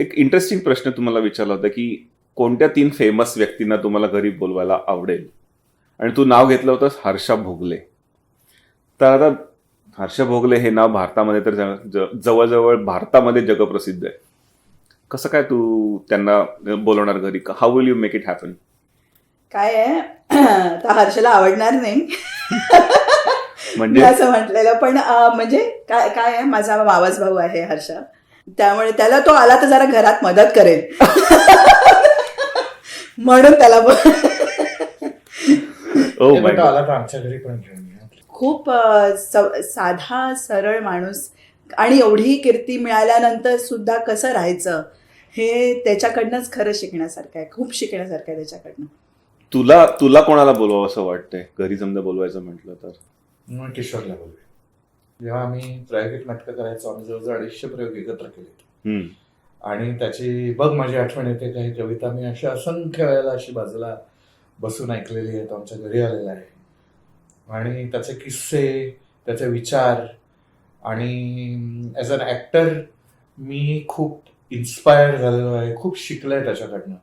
एक इंटरेस्टिंग प्रश्न तुम्हाला विचारला होता की कोणत्या 3 फेमस व्यक्तींना तुम्हाला घरी बोलवायला आवडेल, आणि तू नाव घेतलं होतंस हर्षा भोगले. तर आता हर्षा भोगले हे नाव भारतामध्ये तर जवळजवळ भारतामध्ये जगप्रसिद्ध आहे. कसं काय तू त्यांना बोलवणार घरी? How will you make it happen? काय आहे तर हर्षला आवडणार नाही मी म्हणजे असं म्हटलेलं, पण म्हणजे काय काय आहे, माझा मावस भाऊ आहे हर्षा, त्यामुळे त्याला तो आला तर जरा घरात मदत करेल म्हणून त्याला ओ माय तो आला तर आमच्या घरी पण घेऊन या. खूप साधा सरळ माणूस, आणि एवढी कीर्ती मिळाल्यानंतर सुद्धा कसं राहायचं हे त्याच्याकडनंच खरं शिकण्यासारखं आहे. खूप शिकण्यासारखं आहे त्याच्याकडनं. तुला तुला कोणाला बोलवावं असं वाटतंय घरी समजा बोलवायचं म्हटलं तर? मग किशोरला बोलवे. जेव्हा आम्ही प्रायव्हेट नाटकं करायचो, आम्ही जवळजवळ 250 प्रयोग एकत्र केले. आणि त्याची बघ माझी आठवण येते काही कविता मी अशा असंख्य वेळेला अशी बाजूला बसून ऐकलेली आहे. तो आमच्या घरी आलेला आहे आणि त्याचे किस्से, त्याचे विचार, आणि ॲज अन ॲक्टर मी खूप इन्स्पायर झालेलो आहे, खूप शिकलोय त्याच्याकडनं.